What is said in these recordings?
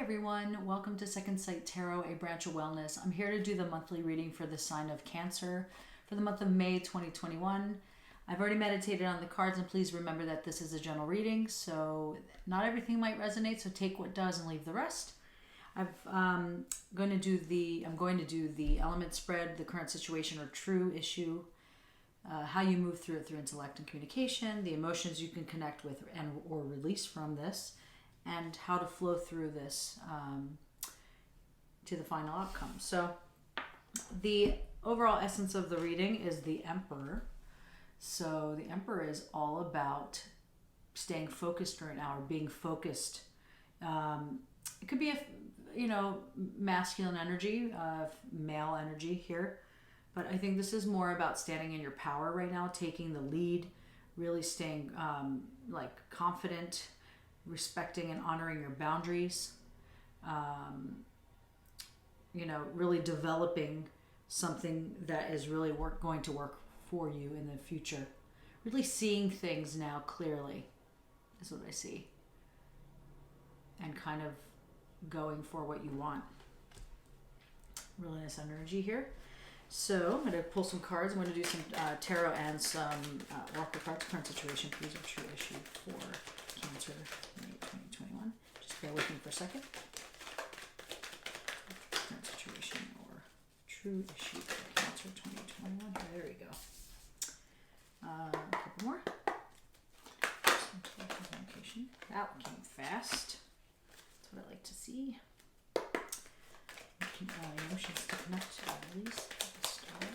everyone, welcome to Second Sight Tarot, a branch of wellness. I'm here to do the monthly reading for the sign of Cancer for the month of May 2021. I've already meditated on the cards, and please remember that this is a general reading, so not everything might resonate, so take what does and leave the rest. I'm going to do the element spread, the current situation or true issue, how you move through it through intellect and communication, the emotions you can connect with and or release from this, and how to flow through this to the final outcome. So the overall essence of the reading is the Emperor. So the Emperor is all about staying focused right now, or being focused. It could be masculine energy, male energy here, but I think this is more about standing in your power right now, taking the lead, really staying confident, respecting and honoring your boundaries, really developing something that is really going to work for you in the future. Really seeing things now clearly is what I see, and kind of going for what you want. Really nice energy here. So I'm going to pull some cards. I'm going to do some tarot and some oracle cards. Current situation, please, or true issue for Cancer, May 2021. Just bear with me for a second. Current situation or true issue for Cancer 2021. There we go. A couple more. That came fast. That's what I like to see. Emotions to connect to release the star.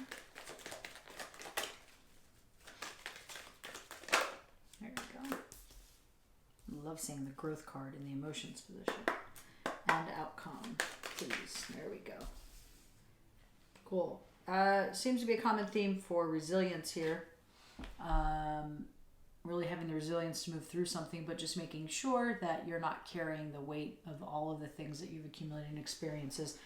There we go. Love seeing the growth card in the emotions position. And outcome, please. There we go. Cool. Seems to be a common theme for resilience here. Really having the resilience to move through something, but just making sure that you're not carrying the weight of all of the things that you've accumulated in experiences.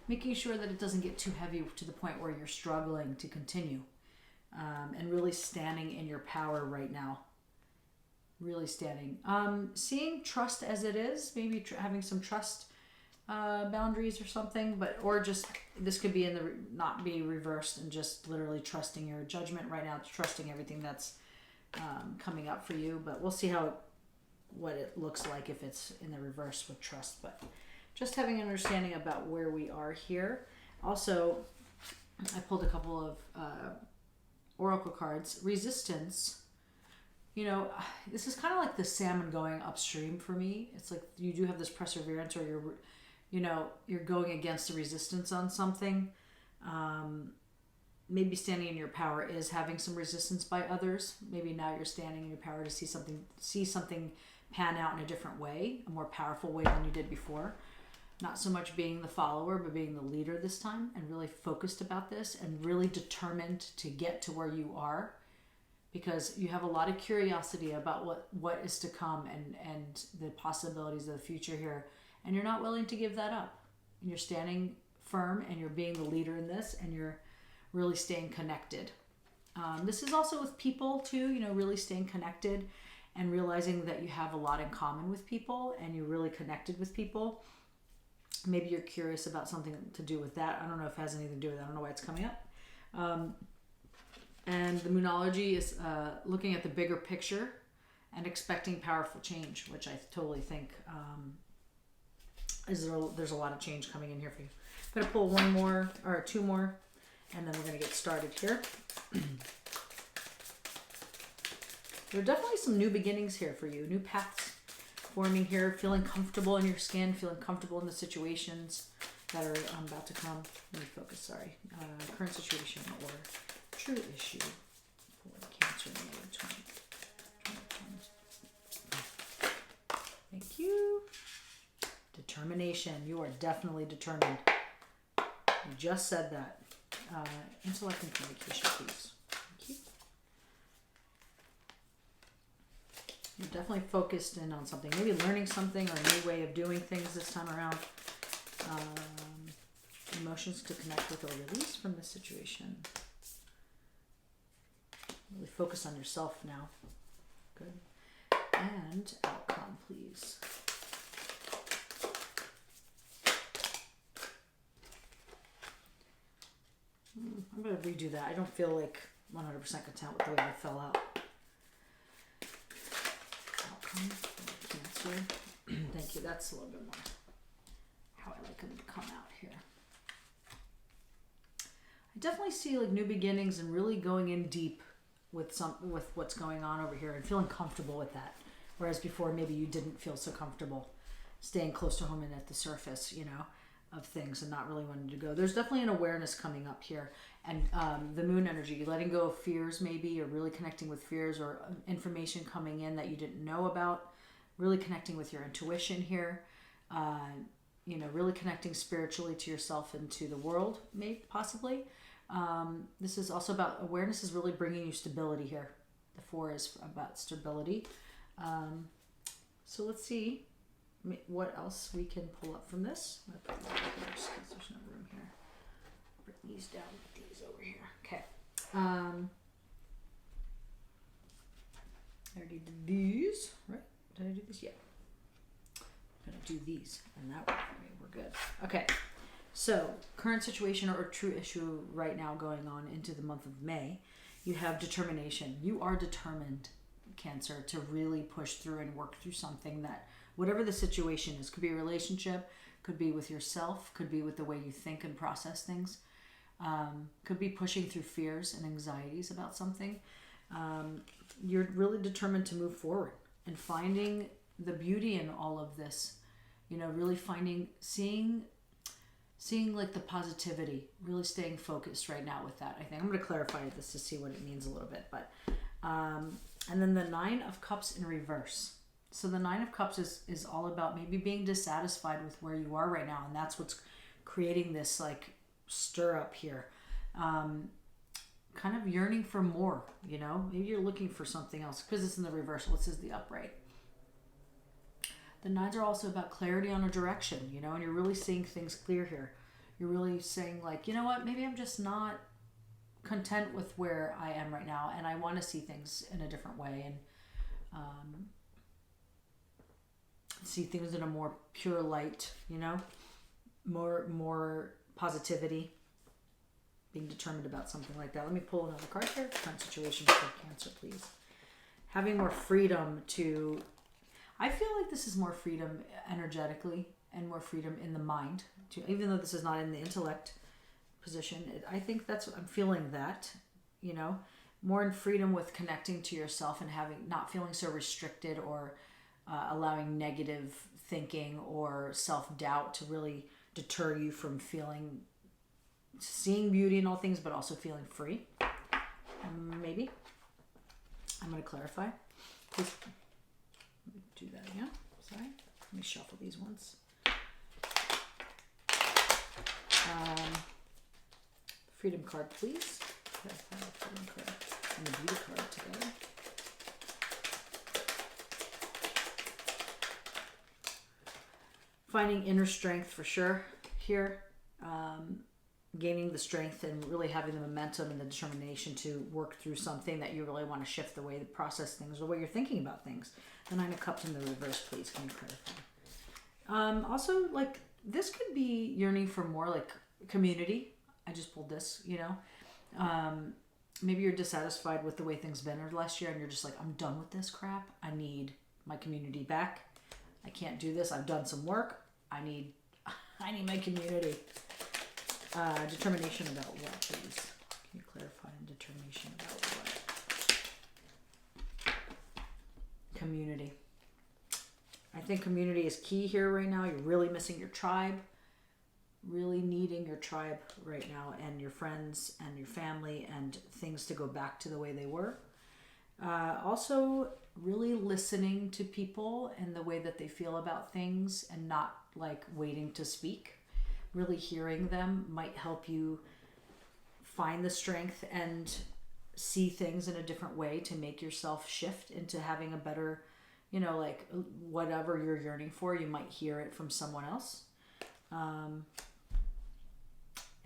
Making sure that it doesn't get too heavy to the point where you're struggling to continue. And really standing in your power right now. Really standing. Seeing trust as it is, maybe having some trust boundaries or something, or just this could be not be reversed, and just literally trusting your judgment right now, trusting everything that's coming up for you. But we'll see what it looks like if it's in the reverse with trust. But just having an understanding about where we are here. Also, I pulled a couple of oracle cards. Resistance. This is kind of like the salmon going upstream for me. It's like you do have this perseverance, or you're going against the resistance on something. Maybe standing in your power is having some resistance by others. Maybe now you're standing in your power to see something pan out in a different way, a more powerful way than you did before. Not so much being the follower, but being the leader this time, and really focused about this, and really determined to get to where you are, because you have a lot of curiosity about what is to come and the possibilities of the future here, and you're not willing to give that up. And you're standing firm, and you're being the leader in this, and you're really staying connected. This is also with people too, really staying connected and realizing that you have a lot in common with people, and you're really connected with people. Maybe you're curious about something to do with that. I don't know if it has anything to do with that. I don't know why it's coming up. And the Moonology is looking at the bigger picture and expecting powerful change, which I totally think there's a lot of change coming in here for you. I'm going to pull one more or two more, and then we're going to get started here. There are definitely some new beginnings here for you, new paths forming here, feeling comfortable in your skin, feeling comfortable in the situations that are about to come. Let me focus, sorry. Current situation or true issue for Cancer in May 2021. Thank you. Determination. You are definitely determined. You just said that. Intellect and communication, please. Thank you. You're definitely focused in on something. Maybe learning something, or a new way of doing things this time around. Emotions to connect with or release from this situation. Really focus on yourself now. Good. And outcome, please. I'm going to redo that. I don't feel like 100% content with the way that fell out. Outcome, Cancer. Thank you. That's a little bit more how I like them to come out here. I definitely see like new beginnings and really going in deep with what's going on over here and feeling comfortable with that. Whereas before maybe you didn't feel so comfortable staying close to home and at the surface, you know, of things and not really wanting to go. There's definitely an awareness coming up here. And the moon energy, letting go of fears maybe, or really connecting with fears, or information coming in that you didn't know about, really connecting with your intuition here, you know, really connecting spiritually to yourself and to the world, maybe, possibly. This is also about awareness is really bringing you stability here. The 4 is about stability. So let's see what else we can pull up from this. I'm going to put them over here just because there's no room here. Bring these down, these over here. Okay. I already did these, right? Did I do this? Yeah. I'm going to do these, and that worked for me. We're good. Okay. So, current situation or true issue right now going on into the month of May. You have determination. You are determined, Cancer, to really push through and work through something that, whatever the situation is, could be a relationship, could be with yourself, could be with the way you think and process things, could be pushing through fears and anxieties about something. You're really determined to move forward and finding the beauty in all of this, you know, really seeing like the positivity, really staying focused right now with that. I think I'm going to clarify this to see what it means a little bit, but and then the 9 of Cups in reverse. So the 9 of Cups is all about maybe being dissatisfied with where you are right now, and that's what's creating this like stir up here. Kind of yearning for more, you know? Maybe you're looking for something else because it's in the reversal. This is the upright. The 9s are also about clarity on a direction, you know, and you're really seeing things clear here. You're really saying like, you know what, maybe I'm just not content with where I am right now, and I want to see things in a different way, and see things in a more pure light, you know, more positivity, being determined about something like that. Let me pull another card here. Current situation for Cancer, please. Having more freedom to, I feel like this is more freedom energetically and more freedom in the mind, to, even though this is not in the intellect position. I think that's what I'm feeling, that, you know, more in freedom with connecting to yourself and not feeling so restricted or allowing negative thinking or self-doubt to really deter you from seeing beauty in all things, but also feeling free. Maybe. I'm going to clarify. Please do that again. Sorry. Let me shuffle these ones. Freedom card, please. Clarify the freedom card and the beauty card together. Finding inner strength for sure here. Gaining the strength and really having the momentum and the determination to work through something that you really want to shift the way you process things or the way you're thinking about things. The 9 of Cups in the reverse, please. Can you clarify? Also, like, this could be yearning for more, like, community. I just pulled this, you know. Maybe you're dissatisfied with the way things been last year and you're just like, I'm done with this crap. I need my community back. I can't do this. I've done some work. I need my community. Determination about what, please? Can you clarify? Determination about what? Community. I think community is key here right now. You're really missing your tribe. Really needing your tribe right now, and your friends and your family, and things to go back to the way they were. Also, really listening to people and the way that they feel about things and not like waiting to speak. Really hearing them might help you find the strength and see things in a different way to make yourself shift into having a better, you know, like whatever you're yearning for, you might hear it from someone else.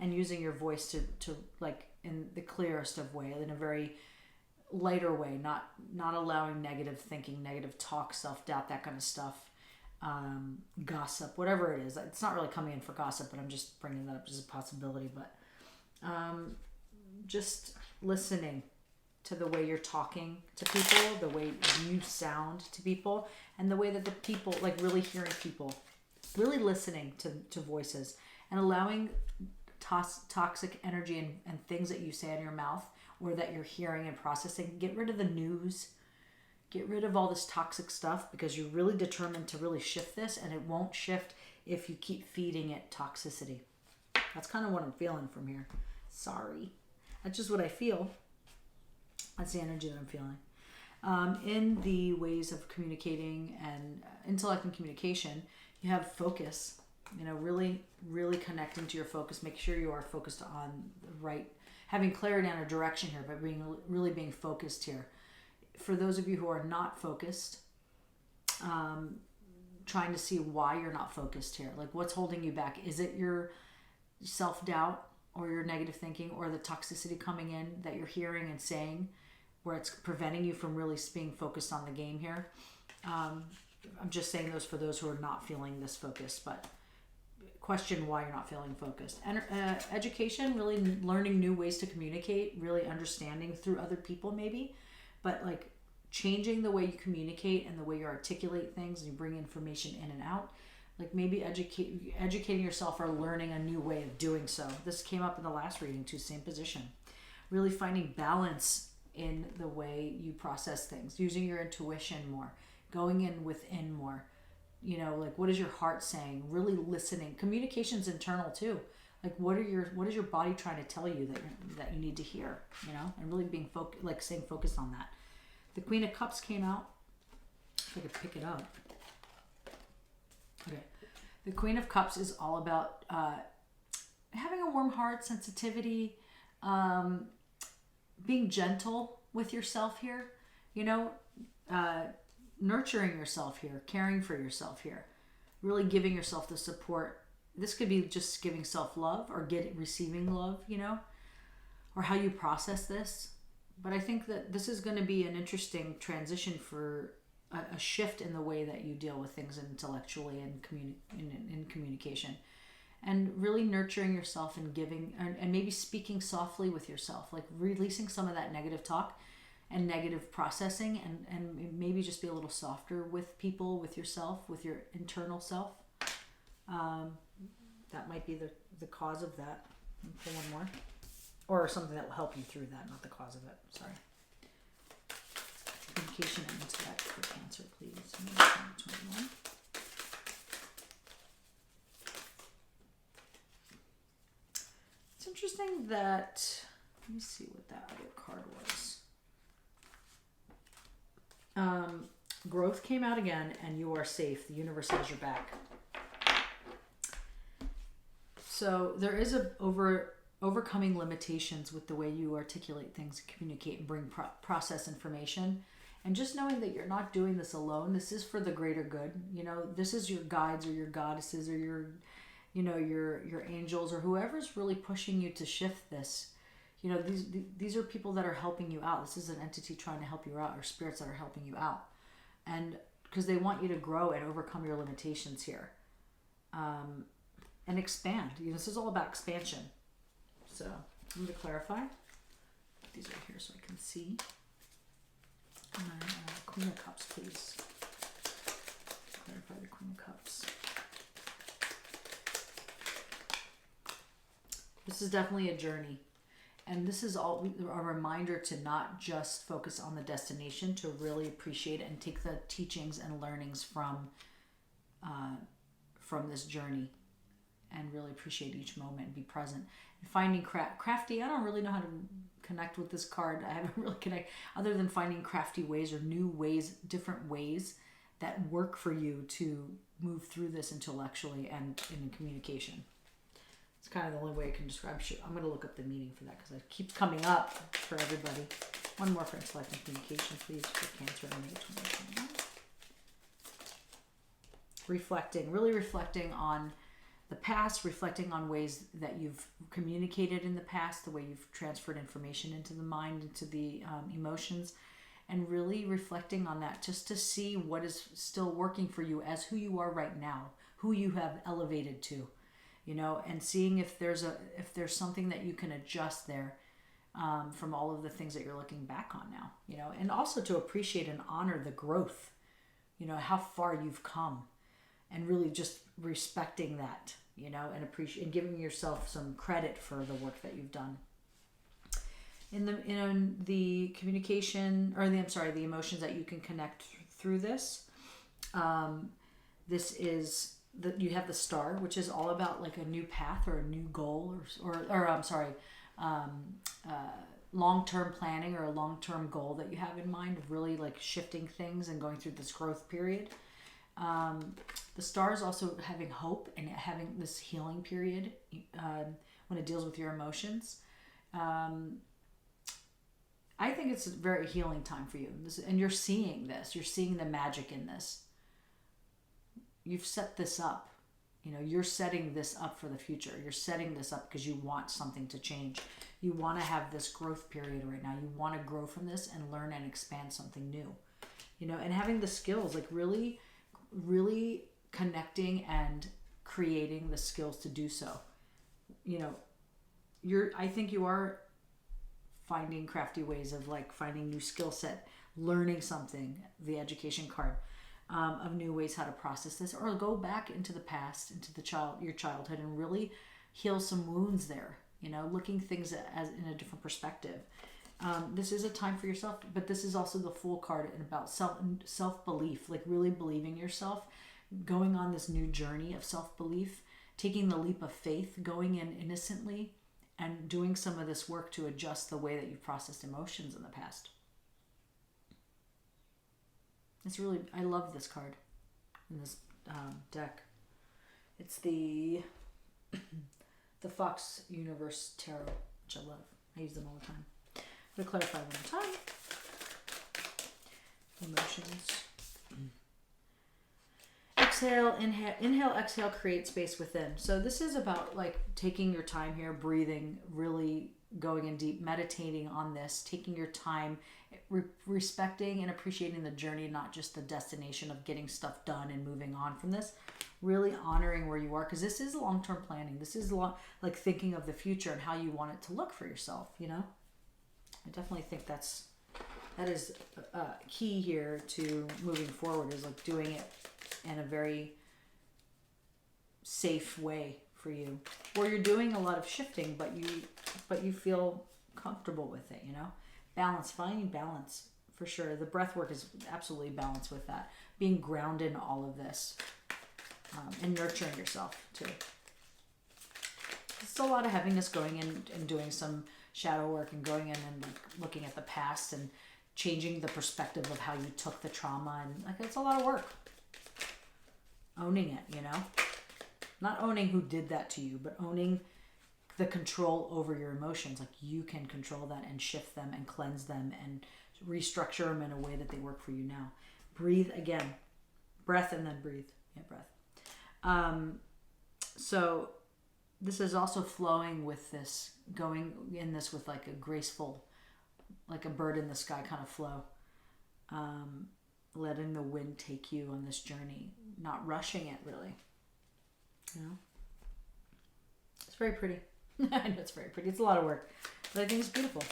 And using your voice to like in the clearest of way, in a very lighter way, not allowing negative thinking, negative talk, self-doubt, that kind of stuff. Gossip, whatever it is. It's not really coming in for gossip, but I'm just bringing that up as a possibility. But just listening to the way you're talking to people, the way you sound to people, and the way that the people, like really hearing people, really listening to voices, and allowing toxic energy and things that you say in your mouth or that you're hearing and processing. Get rid of the news. Get rid of all this toxic stuff, because you're really determined to really shift this, and it won't shift if you keep feeding it toxicity. That's kind of what I'm feeling from here. Sorry. That's just what I feel. That's the energy that I'm feeling. In the ways of communicating and intellect and communication, you have focus. You know, really, really connecting to your focus. Make sure you are focused on the right, having clarity on a direction here, but really being focused here. For those of you who are not focused, trying to see why you're not focused here. Like, what's holding you back? Is it your self-doubt or your negative thinking or the toxicity coming in that you're hearing and saying, where it's preventing you from really being focused on the game here? I'm just saying those for those who are not feeling this focus, but question why you're not feeling focused. And education, really learning new ways to communicate, really understanding through other people maybe, but like changing the way you communicate and the way you articulate things and you bring information in and out. Like maybe educating yourself or learning a new way of doing so. This came up in the last reading too, same position. Really finding balance in the way you process things, using your intuition more, going in within more. You know, like what is your heart saying? Really listening. Communication's internal too. Like what is your body trying to tell you that you need to hear? You know, and really being staying focused on that. The Queen of Cups came out. If I could pick it up. Okay. The Queen of Cups is all about having a warm heart, sensitivity, being gentle with yourself here, you know, nurturing yourself here, caring for yourself here, really giving yourself the support. This could be just giving self-love or receiving love, you know, or how you process this. But I think that this is going to be an interesting transition for a shift in the way that you deal with things intellectually and in communication, and really nurturing yourself and giving and maybe speaking softly with yourself, like releasing some of that negative talk and negative processing, and maybe just be a little softer with people, with yourself, with your internal self. That might be the cause of that. Pull one more, or something that will help you through that, not the cause of it. Sorry. Communication and intellect for Cancer, please. 2021. It's interesting that, let me see what that other card was. Growth came out again, and you are safe. The universe has your back. So there is overcoming limitations with the way you articulate things, communicate, and bring process information. And just knowing that you're not doing this alone. This is for the greater good. You know, this is your guides or your goddesses or your angels or whoever's really pushing you to shift this. You know, these are people that are helping you out. This is an entity trying to help you out, or spirits that are helping you out. And because they want you to grow and overcome your limitations here. And expand. You know, this is all about expansion. So I'm going to clarify. Put these right here so I can see. And then Queen of Cups, please. Clarify the Queen of Cups. This is definitely a journey. And this is all a reminder to not just focus on the destination, to really appreciate it and take the teachings and learnings from this journey, and really appreciate each moment and be present. And finding crafty, I don't really know how to connect with this card. I haven't really connected, other than finding crafty ways or new ways, different ways that work for you to move through this intellectually and in communication. It's kind of the only way I can describe it. I'm going to look up the meaning for that because it keeps coming up for everybody. One more for intellect and communication, please, for Cancer in May 2021. Really reflecting on the past, reflecting on ways that you've communicated in the past, the way you've transferred information into the mind, into the emotions, and really reflecting on that just to see what is still working for you as who you are right now, who you have elevated to. You know, and seeing if there's something that you can adjust there, from all of the things that you're looking back on now, you know, and also to appreciate and honor the growth, you know, how far you've come, and really just respecting that, you know, and appreciate and giving yourself some credit for the work that you've done. In the communication, or the emotions that you can connect through this, this is that you have the Star, which is all about like a new path or a new goal, long-term planning or a long-term goal that you have in mind of really like shifting things and going through this growth period. The Star is also having hope and having this healing period when it deals with your emotions. I think it's a very healing time for you. And you're seeing this. You're seeing the magic in this. You've set this up. You know, you're setting this up for the future. You're setting this up because you want something to change. You want to have this growth period right now. You want to grow from this and learn and expand something new. You know, and having the skills, like really, really connecting and creating the skills to do so. You know, I think you are finding crafty ways of like finding new skill set, learning something, the education card, of new ways how to process this, or go back into the past, into your childhood, and really heal some wounds there, you know, looking things as in a different perspective. This is a time for yourself, but this is also the Fool card and about self-belief, like really believing yourself, going on this new journey of self-belief, taking the leap of faith, going in innocently, and doing some of this work to adjust the way that you've processed emotions in the past. It's really, I love this card in this deck. It's the Fox Universe Tarot, which I love. I use them all the time. I'm going to clarify one more time. Emotions. Exhale, inhale, exhale, create space within. So this is about like taking your time here, breathing, really going in deep, meditating on this, taking your time, respecting and appreciating the journey, not just the destination of getting stuff done and moving on from this. Really honoring where you are, because this is long-term planning. This is like thinking of the future and how you want it to look for yourself, you know? I definitely think that is key here to moving forward, is like doing it in a very safe way for you, where you're doing a lot of shifting, but you feel comfortable with it, you know? Balance, finding balance for sure. The breath work is absolutely balanced with that. Being grounded in all of this, and nurturing yourself too. It's a lot of heaviness going in and doing some shadow work and going in and like looking at the past and changing the perspective of how you took the trauma, and like it's a lot of work. Owning it, you know? Not owning who did that to you, but owning the control over your emotions. Like you can control that and shift them and cleanse them and restructure them in a way that they work for you now. Breathe again. Breath and then breathe. Yeah, breath. So this is also flowing with this, going in this with like a graceful, like a bird in the sky kind of flow. Letting the wind take you on this journey, not rushing it really. You know? It's very pretty. I know it's very pretty. It's a lot of work, but I think it's beautiful.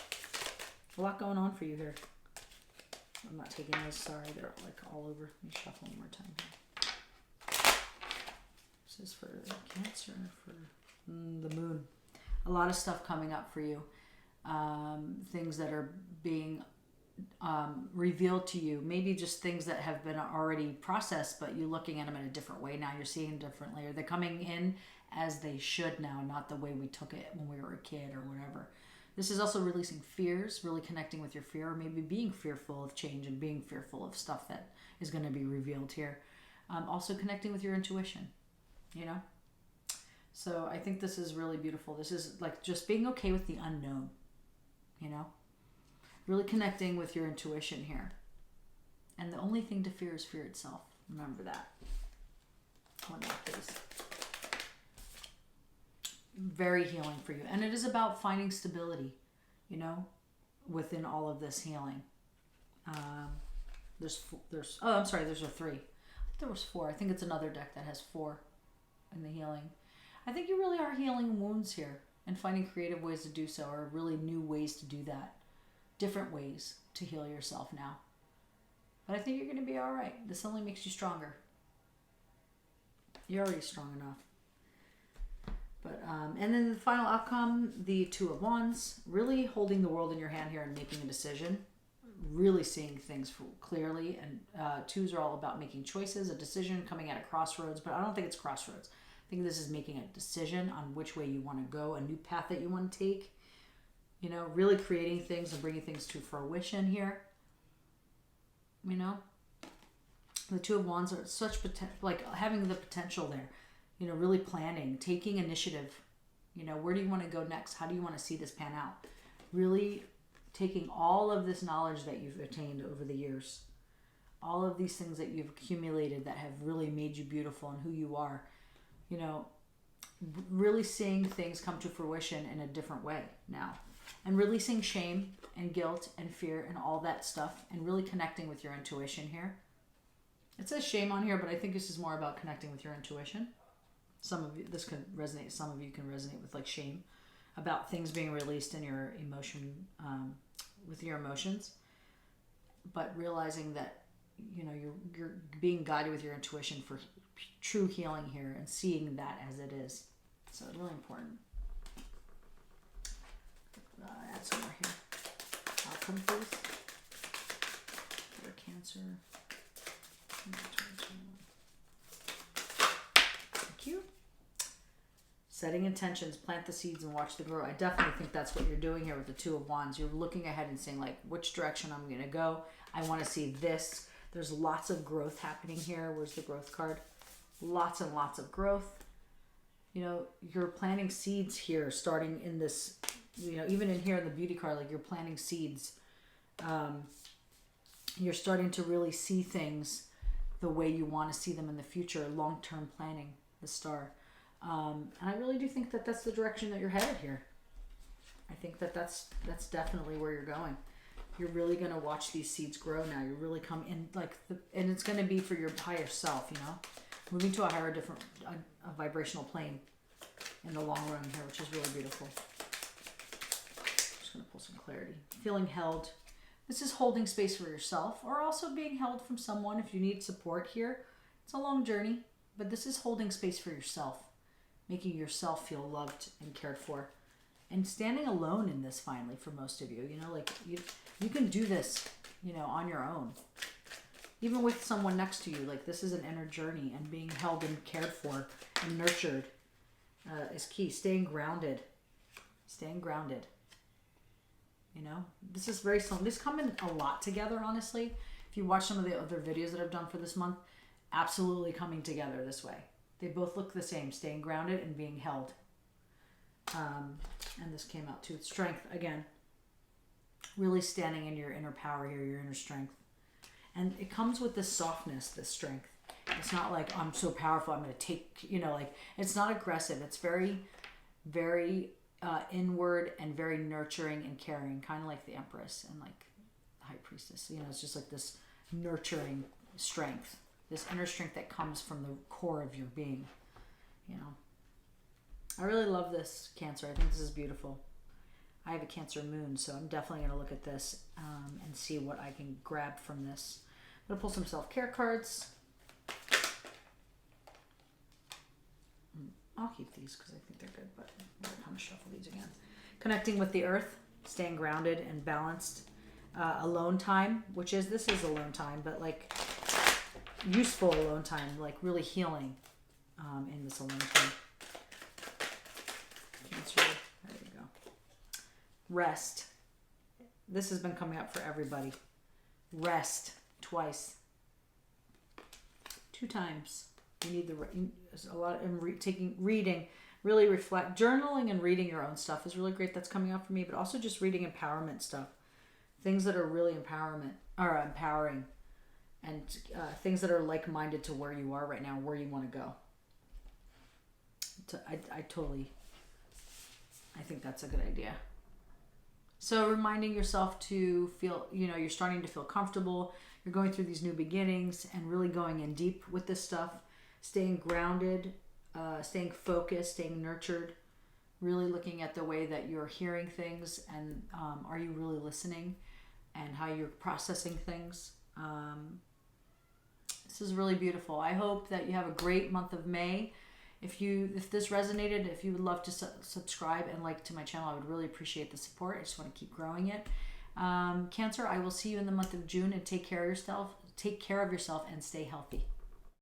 A lot going on for you here. I'm not taking those. Sorry, they're like all over. Let me shuffle one more time here. This is for Cancer, for the Moon. A lot of stuff coming up for you. Things that are being revealed to you. Maybe just things that have been already processed, but you're looking at them in a different way now. You're seeing them differently. Or they're coming in as they should now, not the way we took it when we were a kid or whatever. This is also releasing fears, really connecting with your fear, or maybe being fearful of change and being fearful of stuff that is going to be revealed here. Also connecting with your intuition, you know? So I think this is really beautiful. This is like just being okay with the unknown, you know? Really connecting with your intuition here. And the only thing to fear is fear itself. Remember that. One more, please. Very healing for you. And it is about finding stability, you know, within all of this healing. There's a 3. I think there was 4. I think it's another deck that has 4 in the healing. I think you really are healing wounds here. and finding creative ways to do so, or really new ways to do that. Different ways to heal yourself now. But I think you're going to be all right. This only makes you stronger. You're already strong enough. But and then the final outcome, the Two of Wands, really holding the world in your hand here and making a decision, really seeing things clearly. And twos are all about making choices, a decision, coming at a crossroads. But I don't think it's crossroads. I think this is making a decision on which way you want to go, a new path that you want to take. You know, really creating things and bringing things to fruition here. You know, the Two of Wands are such like having the potential there. You know, really planning, taking initiative. You know, where do you want to go next? How do you want to see this pan out? Really taking all of this knowledge that you've attained over the years, all of these things that you've accumulated that have really made you beautiful and who you are. You know, really seeing things come to fruition in a different way now. And releasing shame and guilt and fear and all that stuff, and really connecting with your intuition here. It says shame on here, but I think this is more about connecting with your intuition. Some of you, this can resonate. Some of you can resonate with like shame about things being released in your emotion, with your emotions. But realizing that, you know, you're being guided with your intuition for true healing here, and seeing that as it is. So it's really important. Add some more here. Outcome, please. For Cancer. Thank you. Setting intentions, plant the seeds and watch them grow. I definitely think that's what you're doing here with the Two of Wands. You're looking ahead and saying, like, which direction I'm going to go. I want to see this. There's lots of growth happening here. Where's the growth card? Lots and lots of growth. You know, you're planting seeds here, starting in this, you know, even in here in the beauty card, like you're planting seeds. You're starting to really see things the way you want to see them in the future. Long-term planning, the Star. And I really do think that that's the direction that you're headed here. I think that that's definitely where you're going. You're really going to watch these seeds grow now. You really come in and it's going to be for your higher self, you know, moving to a higher, different, a vibrational plane in the long run here, which is really beautiful. Just going to pull some clarity. Feeling held. This is holding space for yourself, or also being held from someone if you need support here. It's a long journey, but this is holding space for yourself, making yourself feel loved and cared for, and standing alone in this finally for most of you. You know, like you can do this, you know, on your own. Even with someone next to you, like this is an inner journey, and being held and cared for and nurtured is key. Staying grounded. Staying grounded. You know, this is very slow. This come in a lot together, honestly. If you watch some of the other videos that I've done for this month, absolutely coming together this way. They both look the same, staying grounded and being held. And this came out too. Strength, again. Really standing in your inner power here, your inner strength. And it comes with this softness, this strength. It's not like, I'm so powerful, I'm going to take, you know, like, it's not aggressive. It's very, very inward and very nurturing and caring, kind of like the Empress and like the High Priestess. You know, it's just like this nurturing strength, this inner strength that comes from the core of your being, you know. I really love this, Cancer. I think this is beautiful. I have a Cancer moon, so I'm definitely going to look at this and see what I can grab from this. I'm going to pull some self-care cards. I'll keep these because I think they're good, but I'm going to kind of shuffle these again. Connecting with the earth, staying grounded and balanced. Alone time, this is alone time, but like useful alone time, like really healing in this alone time. Cancer, there you go. Rest. This has been coming up for everybody. Rest twice. 2 times. You need a lot of reading, really reflect, journaling and reading your own stuff is really great. That's coming up for me, but also just reading empowerment stuff, things that are really empowering, and things that are like-minded to where you are right now, where you want to go. I think that's a good idea. So reminding yourself to feel, you know, you're starting to feel comfortable. You're going through these new beginnings and really going in deep with this stuff. Staying grounded, staying focused, staying nurtured, really looking at the way that you're hearing things, and are you really listening, and how you're processing things. This is really beautiful. I hope that you have a great month of May. If this resonated, if you would love to subscribe and like to my channel, I would really appreciate the support. I just want to keep growing it. Cancer, I will see you in the month of June, and take care of yourself and stay healthy.